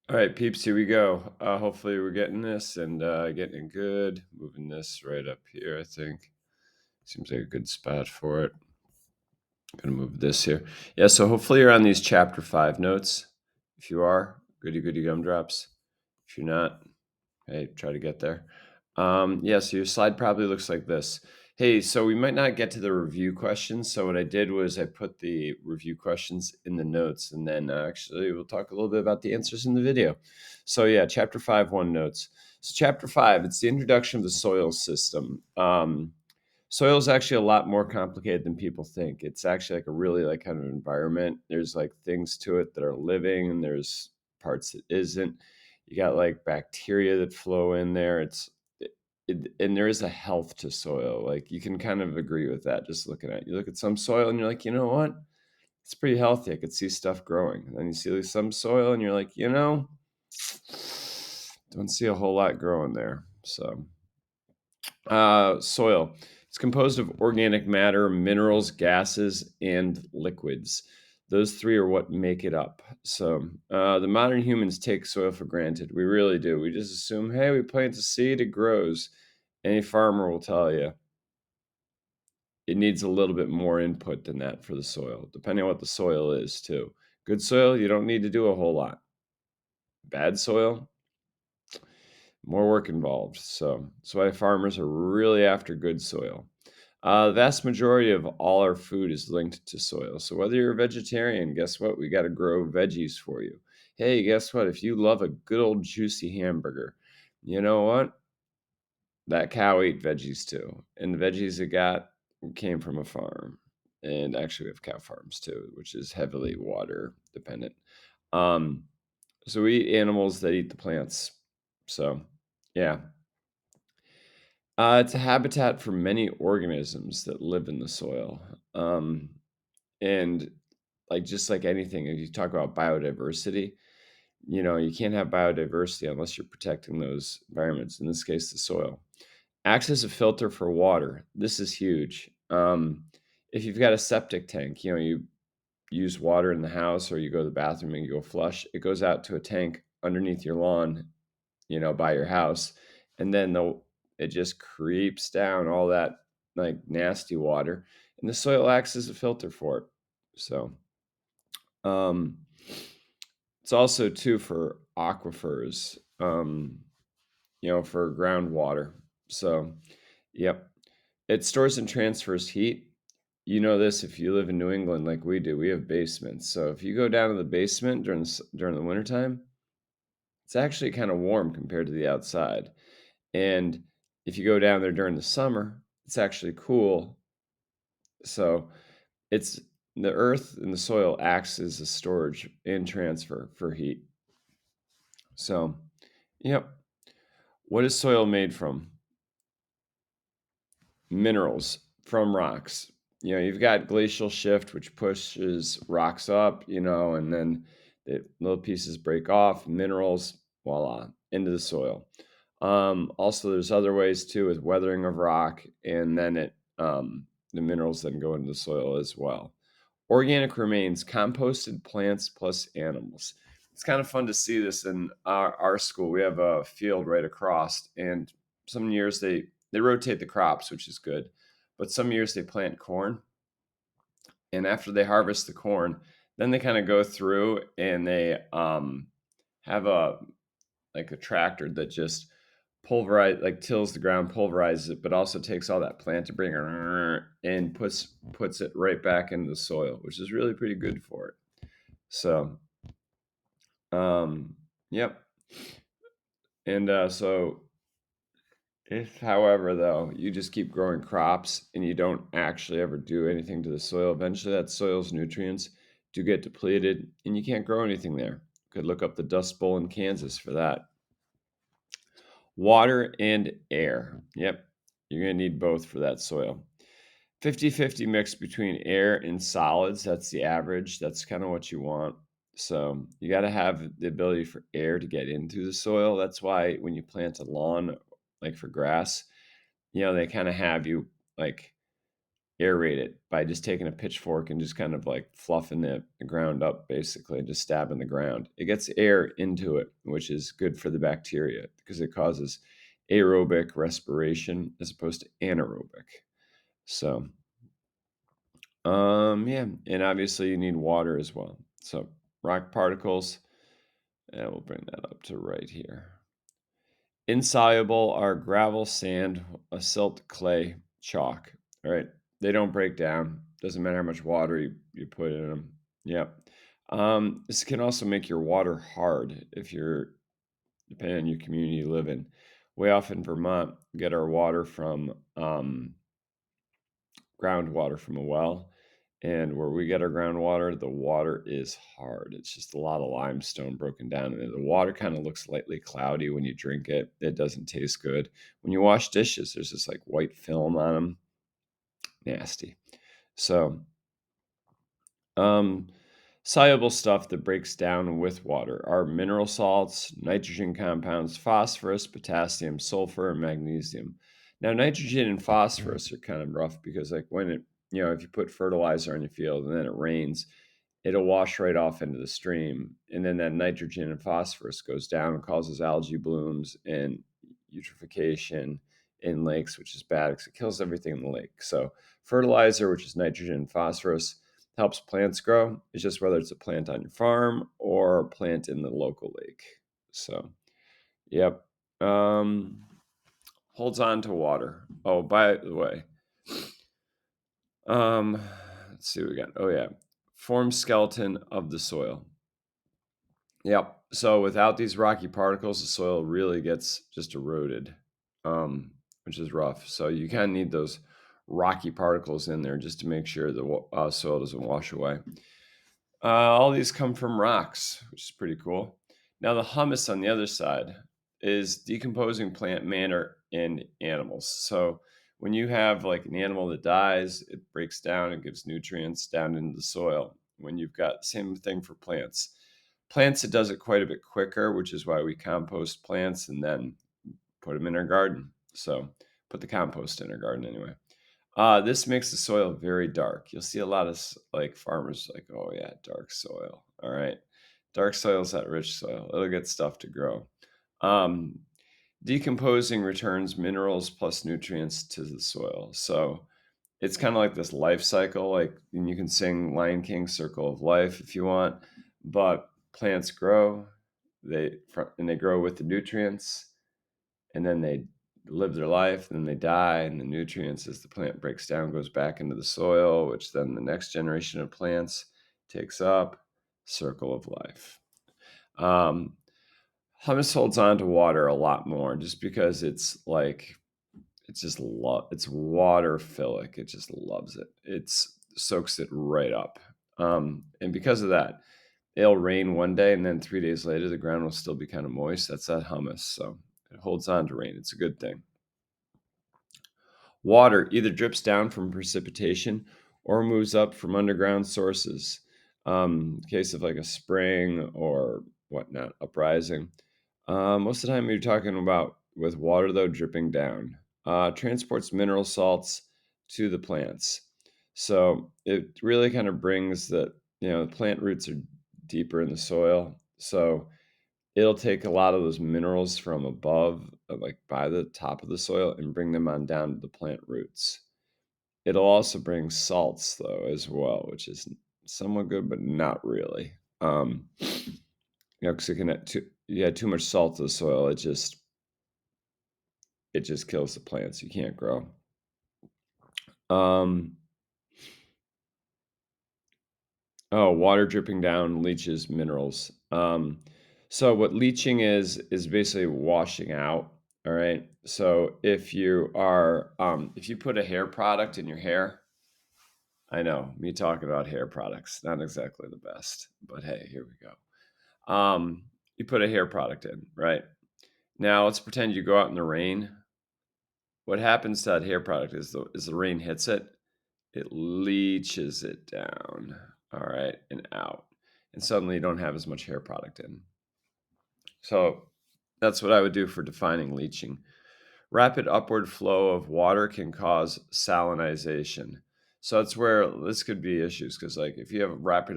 All right, peeps, here we go. Hopefully we're getting this and getting it good. Moving this right up here, I think. Seems like a good spot for it. Gonna move this here. Yeah, so hopefully you're on these chapter 5 notes. If you are, goody goody gumdrops. If you're not, hey, try to get there. Yeah, so your slide probably looks like this. Hey, so we might not get to the review questions. So what I did was I put the review questions in the notes, and then actually we'll talk a little bit about the answers in the video. So yeah, chapter 5, 1 notes. So chapter 5, it's the introduction of the soil system. Soil is actually a lot more complicated than people think. It's actually like a really like kind of environment. There's like things to it that are living, and there's parts that isn't. You got like bacteria that flow in there. And there is a health to soil. Like you can kind of agree with that just looking at it. You look at some soil and you're like, you know what? It's pretty healthy. I could see stuff growing. And then you see some soil and you're like, don't see a whole lot growing there. So soil. It's composed of organic matter, minerals, gases, and liquids. Those three are what make it up. So the modern humans take soil for granted. We really do. We just assume, hey, we plant a seed, it grows. Any farmer will tell you it needs a little bit more input than that for the soil, depending on what the soil is, too. Good soil, you don't need to do a whole lot. Bad soil, more work involved. So that's why farmers are really after good soil. The vast majority of all our food is linked to soil. So whether you're a vegetarian, guess what? We got to grow veggies for you. Hey, guess what? If you love a good old juicy hamburger, you know what? That cow ate veggies too. And the veggies it got came from a farm. And actually, we have cow farms too, which is heavily water dependent. Um, so we eat animals that eat the plants. So, yeah. It's a habitat for many organisms that live in the soil. And like just like anything, if you talk about biodiversity, you can't have biodiversity unless you're protecting those environments, in this case, the soil. Acts as a filter for water. This is huge. If you've got a septic tank, you use water in the house or you go to the bathroom and you go flush, it goes out to a tank underneath your lawn, by your house. And then it just creeps down all that like nasty water. And the soil acts as a filter for it. So um, it's also too for aquifers, for groundwater. So, yep. It stores and transfers heat. You know this if you live in New England like we do. We have basements. So if you go down to the basement during the wintertime, it's actually kind of warm compared to the outside. And if you go down there during the summer, it's actually cool. So it's the earth and the soil acts as a storage and transfer for heat. So, yep. What is soil made from? Minerals from rocks. You've got glacial shift, which pushes rocks up, and then the little pieces break off, minerals, voila, into the soil. Also, there's other ways too with weathering of rock, and then the minerals then go into the soil as well. Organic remains, composted plants plus animals. It's kind of fun to see this in our school. We have a field right across, and some years they rotate the crops, which is good, but some years they plant corn, and after they harvest the corn, then they kind of go through and they have a tractor that just pulverize like tills the ground, pulverizes it, but also takes all that plant debris and puts it right back into the soil, which is really pretty good for it. So, yep. And so, if, however, though, you just keep growing crops and you don't actually ever do anything to the soil, eventually that soil's nutrients do get depleted and you can't grow anything there. Could look up the Dust Bowl in Kansas for that. Water and air. Yep, you're going to need both for that soil. 50-50 mix between air and solids. That's the average. That's kind of what you want. So you got to have the ability for air to get into the soil. That's why when you plant a lawn, like for grass, they kind of have you like aerate it by just taking a pitchfork and just kind of like fluffing the ground up, basically, and just stabbing the ground. It gets air into it, which is good for the bacteria because it causes aerobic respiration as opposed to anaerobic. So, yeah, and obviously you need water as well. So, rock particles, and we'll bring that up to right here. Insoluble are gravel, sand, silt, clay, chalk. All right. They don't break down. Doesn't matter how much water you put in them. Yep. This can also make your water hard if you're, depending on your community you live in. We often in Vermont get our water from groundwater from a well. And where we get our groundwater, the water is hard. It's just a lot of limestone broken down. And the water kind of looks lightly cloudy when you drink it. It doesn't taste good. When you wash dishes, there's this like white film on them. Nasty. So, um, soluble stuff that breaks down with water are mineral salts, nitrogen compounds, phosphorus, potassium, sulfur, and magnesium. Now, nitrogen and phosphorus are kind of rough because, like, when it, if you put fertilizer on your field and then it rains, it'll wash right off into the stream. And then that nitrogen and phosphorus goes down and causes algae blooms and eutrophication in lakes, which is bad because it kills everything in the lake. So, fertilizer, which is nitrogen and phosphorus, helps plants grow. It's just whether it's a plant on your farm or a plant in the local lake. So, yep. Um, Holds on to water. Oh, by the way, um, let's see what we got. Oh yeah, forms skeleton of the soil. Yep. So without these rocky particles, the soil really gets just eroded, which is rough. So you kind of need those rocky particles in there just to make sure the soil doesn't wash away. All these come from rocks, which is pretty cool. Now, the humus on the other side is decomposing plant matter in animals. So, when you have like an animal that dies, it breaks down and gives nutrients down into the soil. When you've got same thing for plants. Plants, it does it quite a bit quicker, which is why we compost plants and then put them in our garden. So, put the compost in our garden anyway. This makes the soil very dark. You'll see a lot of like farmers like, oh yeah, dark soil. All right, dark soil is that rich soil. It'll get stuff to grow. Um, Decomposing returns minerals plus nutrients to the soil. So it's kind of like this life cycle. Like, and you can sing Lion King "Circle of Life" if you want, but plants grow, and they grow with the nutrients, and then they live their life, and then they die, and the nutrients as the plant breaks down goes back into the soil, which then the next generation of plants takes up. Circle of life. um, Humus holds on to water a lot more just because it's like it's water philic. It just loves it. It's soaks it right up. And because of that, it'll rain one day and then 3 days later the ground will still be kind of moist. That's that humus. So it holds on to rain. It's a good thing. Water either drips down from precipitation or moves up from underground sources. In case of like a spring or whatnot, uprising. Most of the time, you're talking about with water, though, dripping down. Transports mineral salts to the plants. So it really kind of brings the plant roots are deeper in the soil. So it'll take a lot of those minerals from above, like by the top of the soil, and bring them on down to the plant roots. It'll also bring salts, though, as well, which is somewhat good, but not really. Because it can you add too much salt to the soil, it just kills the plants. You can't grow. Um, Water dripping down leaches minerals. So what leaching is basically washing out. All right. So if you put a hair product in your hair, I know me talking about hair products, not exactly the best, but hey, here we go. You put a hair product in, right? Now let's pretend you go out in the rain. What happens to that hair product is the rain hits it, it leaches it down, all right, and out. And suddenly you don't have as much hair product in. So that's what I would do for defining leaching. Rapid upward flow of water can cause salinization. So that's where this could be issues because, like, if you have a rapid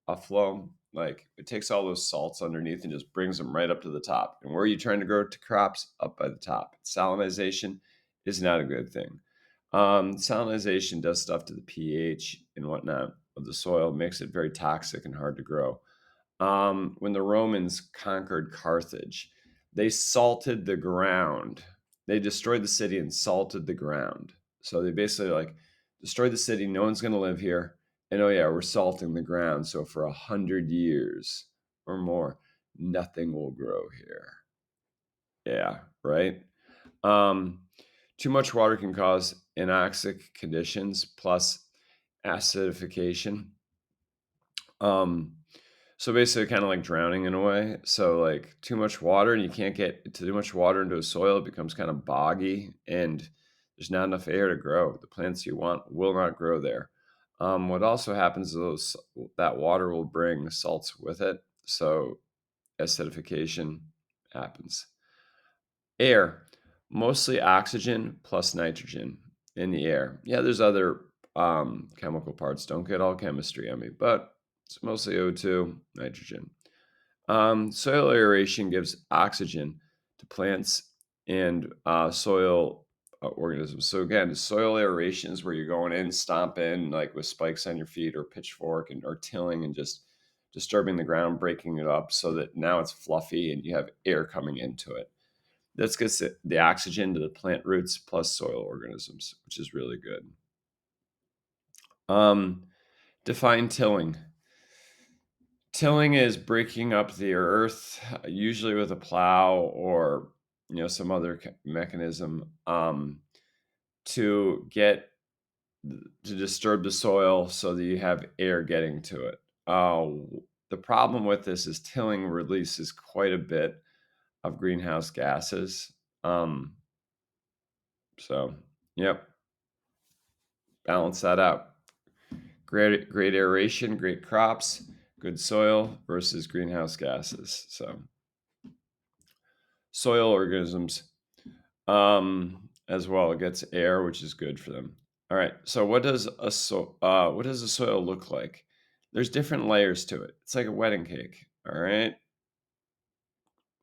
upflow, like it takes all those salts underneath and just brings them right up to the top. And where are you trying to grow to crops? Up by the top. Salinization is not a good thing. Salinization does stuff to the pH and whatnot of the soil, makes it very toxic and hard to grow. When the Romans conquered Carthage, they salted the ground. They destroyed the city and salted the ground. So they basically like destroyed the city. No one's going to live here. And oh yeah, we're salting the ground. So for 100 years or more, nothing will grow here. Yeah, right. Um, Too much water can cause anoxic conditions plus acidification. Um, so basically, kind of like drowning in a way. So like too much water, and you can't get too much water into a soil, it becomes kind of boggy, and there's not enough air to grow. The plants you want will not grow there. What also happens is that water will bring salts with it, so acidification happens. Air, mostly oxygen plus nitrogen in the air. Yeah, there's other chemical parts. Don't get all chemistry on me, but it's mostly O2, nitrogen. Soil aeration gives oxygen to plants and soil organisms. So again, soil aeration is where you're going in, stomping like with spikes on your feet or pitchfork or tilling and just disturbing the ground, breaking it up so that now it's fluffy and you have air coming into it. This gets the oxygen to the plant roots plus soil organisms, which is really good. Um, Define tilling. Tilling is breaking up the earth, usually with a plow or some other mechanism to get to disturb the soil so that you have air getting to it. The problem with this is tilling releases quite a bit of greenhouse gases. Um, so, yep, balance that out. Great aeration, great crops, good soil versus greenhouse gases. So, soil organisms as well. It gets air, which is good for them. All right. So what does a soil look like? There's different layers to it. It's like a wedding cake. All right.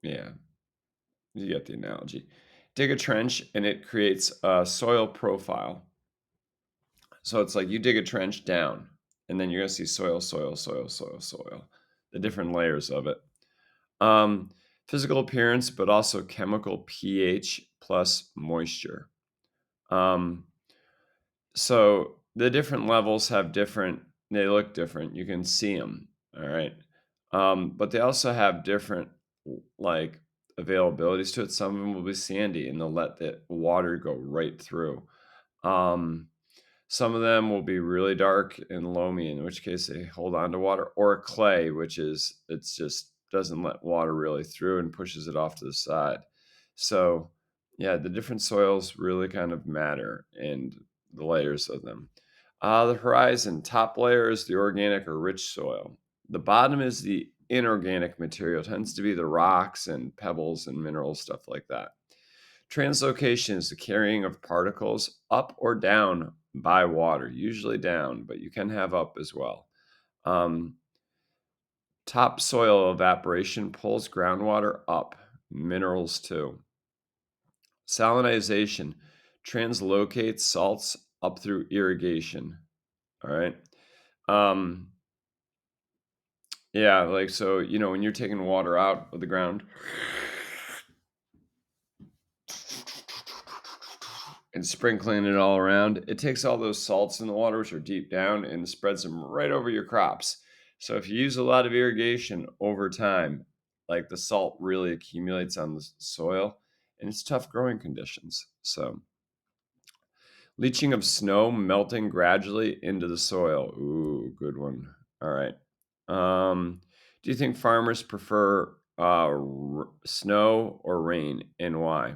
Yeah, you get the analogy. Dig a trench and it creates a soil profile. So it's like you dig a trench down, and then you're gonna see soil, soil, soil, soil, soil, the different layers of it. Um, Physical appearance, but also chemical pH plus moisture. Um, so the different levels have different, they look different. You can see them. All right. But they also have different like availabilities to it. Some of them will be sandy and they'll let the water go right through. Um, some of them will be really dark and loamy, in which case they hold on to water, or clay, which is it's just doesn't let water really through and pushes it off to the side. So, yeah, the different soils really kind of matter and the layers of them. The horizon, top layer is the organic or rich soil. The bottom is the inorganic material, tends to be the rocks and pebbles and minerals, stuff like that. Translocation is the carrying of particles up or down by water, usually down, but you can have up as well. Um, Topsoil evaporation pulls groundwater up, minerals too. Salinization translocates salts up through irrigation. All right. Um, yeah, like so, when you're taking water out of the ground, and sprinkling it all around, it takes all those salts in the water, which are deep down, and spreads them right over your crops. So if you use a lot of irrigation over time, like the salt really accumulates on the soil, and it's tough growing conditions. So leaching of snow melting gradually into the soil. Ooh, good one. All right. Do you think farmers prefer snow or rain, and why?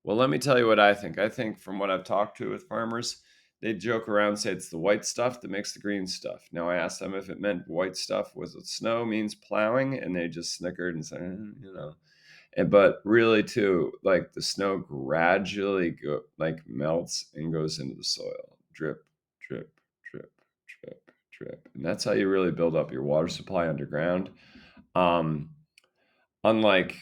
Well, let me tell you what I think. I think from what I've talked to with farmers, they joke around and say it's the white stuff that makes the green stuff. Now, I asked them if it meant white stuff was what snow means plowing, and they just snickered and said, but really too, like the snow gradually melts and goes into the soil. Drip, drip, drip. And that's how you really build up your water supply underground. Um, Unlike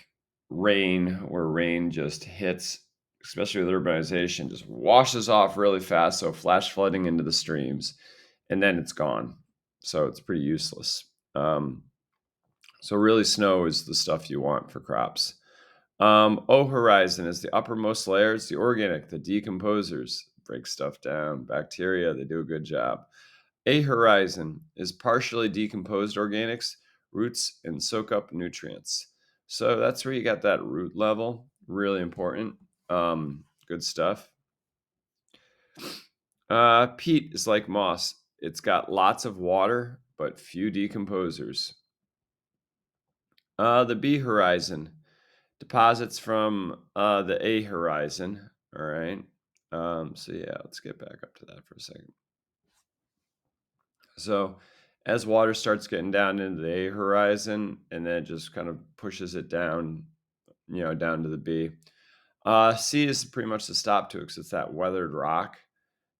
rain, where rain just hits, especially with urbanization, just washes off really fast. So flash flooding into the streams, and then it's gone. So it's pretty useless. So really, snow is the stuff you want for crops. O horizon is the uppermost layer. It's the organic, the decomposers break stuff down. Bacteria, they do a good job. A horizon is partially decomposed organics, roots, and soak up nutrients. So that's where you got that root level. Really important. Good stuff. Peat is like moss. It's got lots of water, but few decomposers. The B horizon deposits from the A horizon. All right. So yeah, let's get back up to that for a second. So as water starts getting down into the A horizon, and then it just kind of pushes it down, down to the B. C is pretty much the stop to it because it's that weathered rock.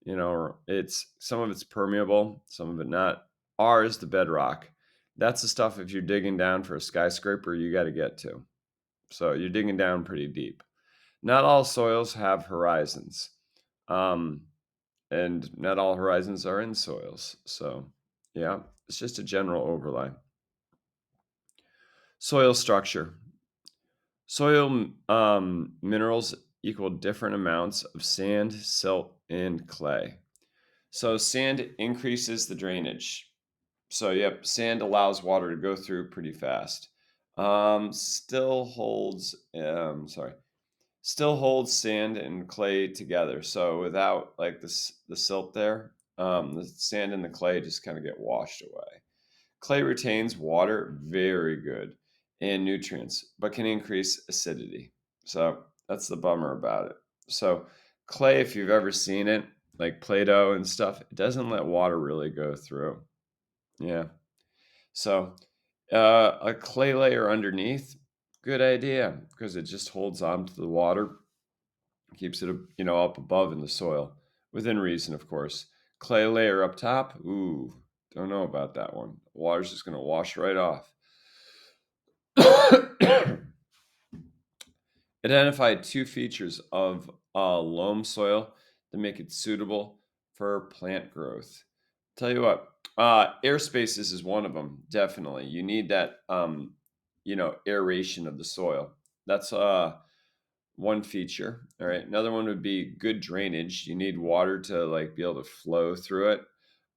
It's some of it's permeable, some of it not. R is the bedrock. That's the stuff if you're digging down for a skyscraper, you got to get to. So you're digging down pretty deep. Not all soils have horizons, um, and not all horizons are in soils. So, yeah, it's just a general overlay. Soil structure. Soil minerals equal different amounts of sand, silt, and clay. So, sand increases the drainage. So, yep, sand allows water to go through pretty fast. Still holds, sorry, still holds sand and clay together. So without like the silt there, the sand and the clay just kind of get washed away. Clay retains water very good and nutrients, but can increase acidity. So that's the bummer about it. So clay, if you've ever seen it, like Play-Doh and stuff, it doesn't let water really go through. Yeah. So a clay layer underneath, good idea because it just holds on to the water, keeps it up above in the soil within reason, of course. Clay layer up top, ooh, don't know about that one. Water's just going to wash right off. Identified two features of loam soil that make it suitable for plant growth. Tell you what, air spaces is one of them. Definitely, you need that aeration of the soil. That's one feature. All right. Another one would be good drainage. You need water to like be able to flow through it.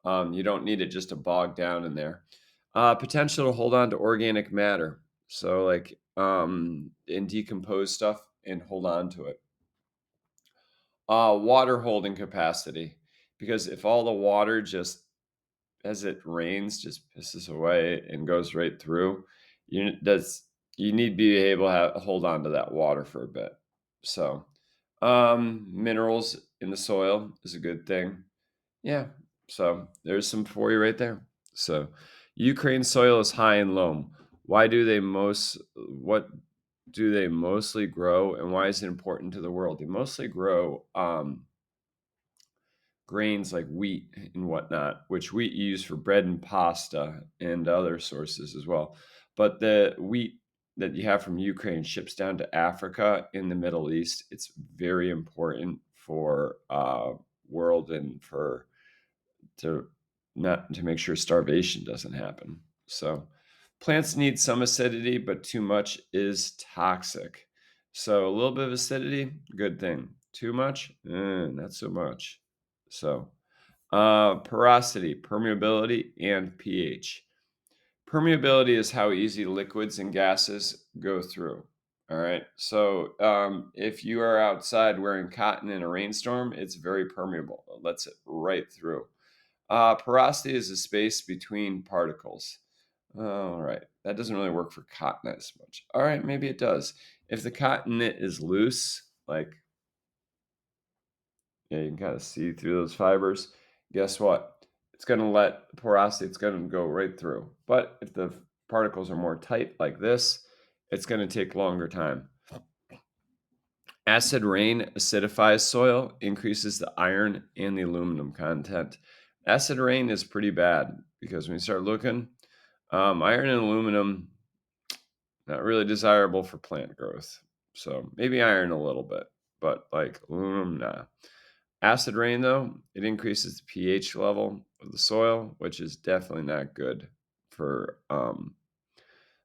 You don't need it just to bog down in there. Potential to hold on to organic matter. So like and decompose stuff and hold on to it. Water holding capacity. Because if all the water just as it rains just pisses away and goes right through, you need to be able to hold on to that water for a bit. So minerals in the soil is a good thing. Yeah. So there's some for you right there. So Ukraine soil is high in loam. What do they mostly grow, and why is it important to the world? They mostly grow grains like wheat and whatnot, which wheat you use for bread and pasta and other sources as well. But the wheat that you have from Ukraine ships down to Africa in the Middle East. It's very important for world and for to not to make sure starvation doesn't happen. So plants need some acidity, but too much is toxic. So a little bit of acidity, good thing. Too much, not so much. So porosity, permeability, and pH. Permeability is how easy liquids and gases go through. All right. So if you are outside wearing cotton in a rainstorm, it's very permeable. It lets it right through. Porosity is the space between particles. All right. That doesn't really work for cotton as much. All right. Maybe it does. If the cotton knit is loose, like you can kind of see through those fibers, guess what? It's going to let porosity, it's going to go right through. But if the particles are more tight like this, it's going to take longer time. Acid rain acidifies soil, increases the iron and the aluminum content. Acid rain is pretty bad because when you start looking, iron and aluminum, not really desirable for plant growth. So maybe iron a little bit, but like aluminum, nah. Acid rain, though, it increases the pH level of the soil, which is definitely not good for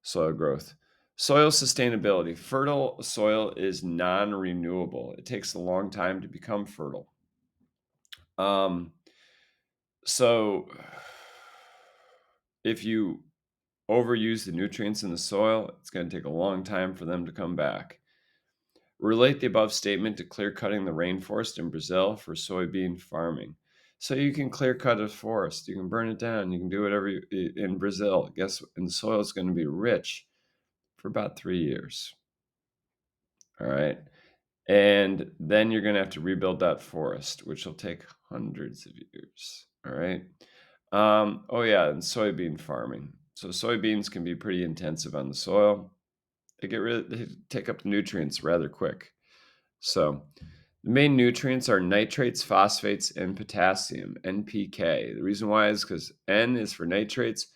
soil growth. Soil sustainability. Fertile soil is non renewable, it takes a long time to become fertile. Um, so, if you overuse the nutrients in the soil, it's going to take a long time for them to come back. Relate the above statement to clear cutting the rainforest in Brazil for soybean farming. So you can clear cut a forest, you can burn it down, you can do whatever in Brazil. Guess and the soil is going to be rich for about 3 years. All right. And then you're going to have to rebuild that forest, which will take hundreds of years. All right. Oh, yeah. And soybean farming. So soybeans can be pretty intensive on the soil. They take up the nutrients rather quick. So the main nutrients are nitrates, phosphates, and potassium, NPK. The reason why is because N is for nitrates,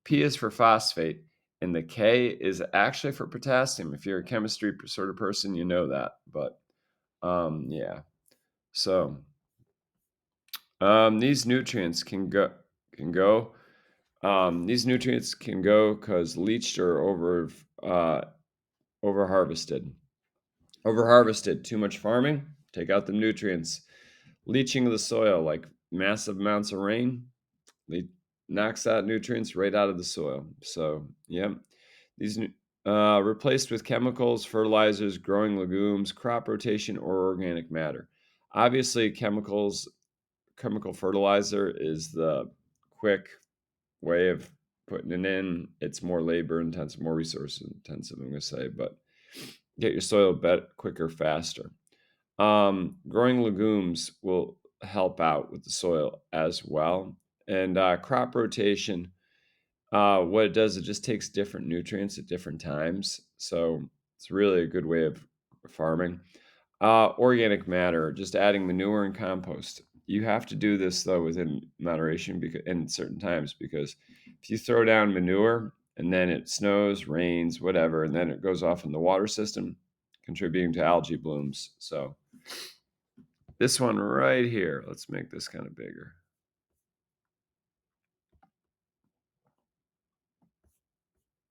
P is for phosphate, and the K is actually for potassium. If you're a chemistry sort of person, you know that. But yeah. So these nutrients can go. These nutrients can go because leached or over harvested. Over harvested, too much farming, take out the nutrients. Leaching of the soil, like massive amounts of rain, le- knocks out nutrients right out of the soil. So, yeah, these replaced with chemicals, fertilizers, growing legumes, crop rotation, or organic matter. Obviously, chemical fertilizer is the quick way of putting it in. It's more labor intensive, more resource intensive, I'm going to say, but get your soil quicker, faster. Growing legumes will help out with the soil as well. And crop rotation, what it does, it just takes different nutrients at different times. So it's really a good way of farming. Organic matter, just adding manure and compost. You have to do this though within moderation because in certain times because if you throw down manure and then it snows, rains, whatever, and then it goes off in the water system, contributing to algae blooms. So this one right here, let's make this kind of bigger.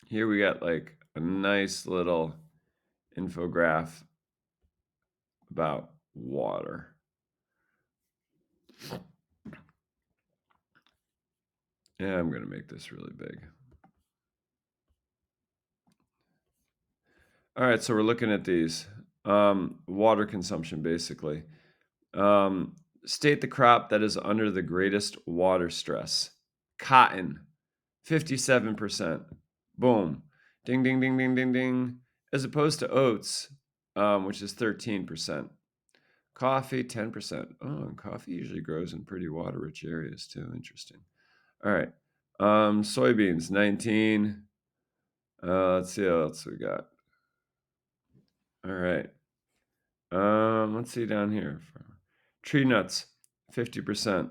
Here we got like a nice little infograph about water. Yeah, I'm going to make this really big. All right, so we're looking at these. Water consumption, basically. State the crop that is under the greatest water stress. Cotton, 57%. Boom. Ding, ding, ding, ding, ding, ding. As opposed to oats, which is 13%. Coffee, 10%. Oh, and coffee usually grows in pretty water-rich areas too. Interesting. All right. Soybeans, 19. Let's see what else we got. All right. Let's see down here. Tree nuts, 50%.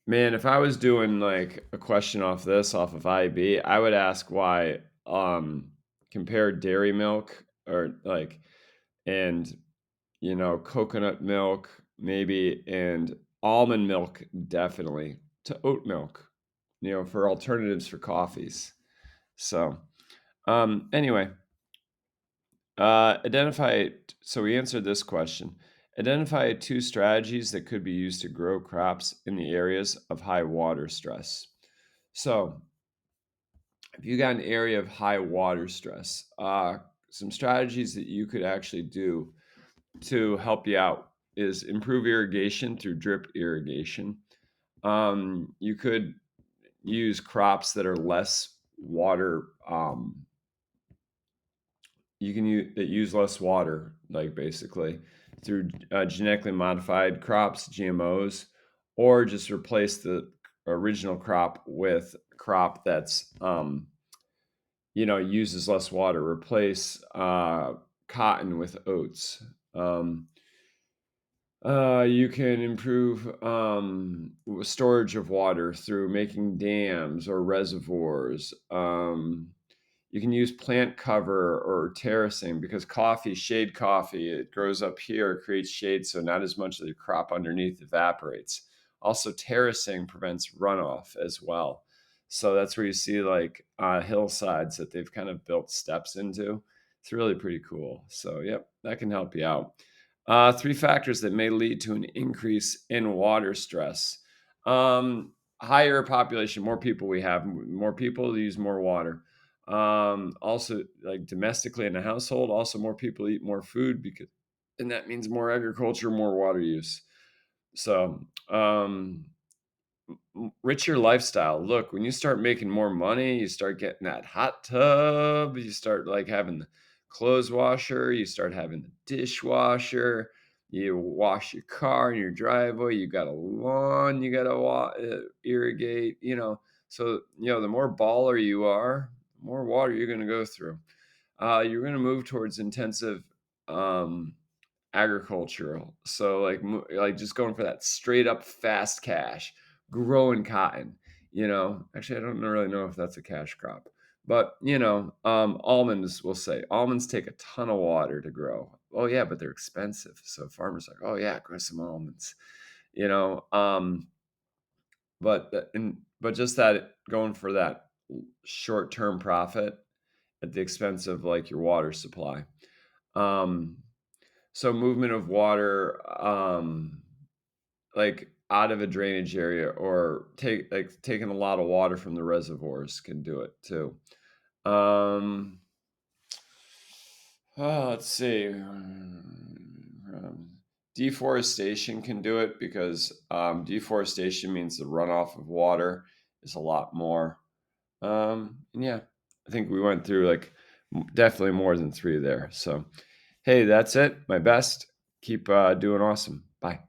Man, if I was doing like a question off of IB, I would ask why compare dairy milk or like and coconut milk maybe and almond milk definitely to oat milk, for alternatives for coffees. So, anyway, identify. So we answered this question. Identify 2 strategies that could be used to grow crops in the areas of high water stress. So, if you got an area of high water stress, some strategies that you could actually do to help you out is improve irrigation through drip irrigation. You could use crops that are less water. You can use less water, like basically through genetically modified crops, GMOs, or just replace the original crop with a crop that's uses less water. Replace cotton with oats. You can improve storage of water through making dams or reservoirs. You can use plant cover or terracing because shade coffee, it grows up here, creates shade, so not as much of the crop underneath evaporates. Also, terracing prevents runoff as well. So that's where you see like hillsides that they've kind of built steps into. It's really pretty cool. So, yep, that can help you out. Three factors that may lead to an increase in water stress. Higher population, more people we have, more people use more water. Also, like domestically in a household, also more people eat more food because, and that means more agriculture, more water use. So, richer lifestyle. Look, when you start making more money, you start getting that hot tub, you start like having the clothes washer, you start having the dishwasher, you wash your car in your driveway, you got a lawn, you got to irrigate, So, the more baller you are, the more water you're going to go through. You're going to move towards intensive um, agricultural. So like just going for that straight up fast cash, growing cotton. Actually, I don't really know if that's a cash crop, but almonds. We'll say almonds take a ton of water to grow. Oh yeah, but they're expensive. So farmers are like, oh yeah, grow some almonds. You know, but just that going for that short term profit at the expense of like your water supply. Um, so movement of water, like out of a drainage area or taking a lot of water from the reservoirs can do it too. Um, let's see. Deforestation can do it because deforestation means the runoff of water is a lot more. And yeah, I think we went through like definitely more than three there. So, hey, that's it. My best. Keep doing awesome. Bye.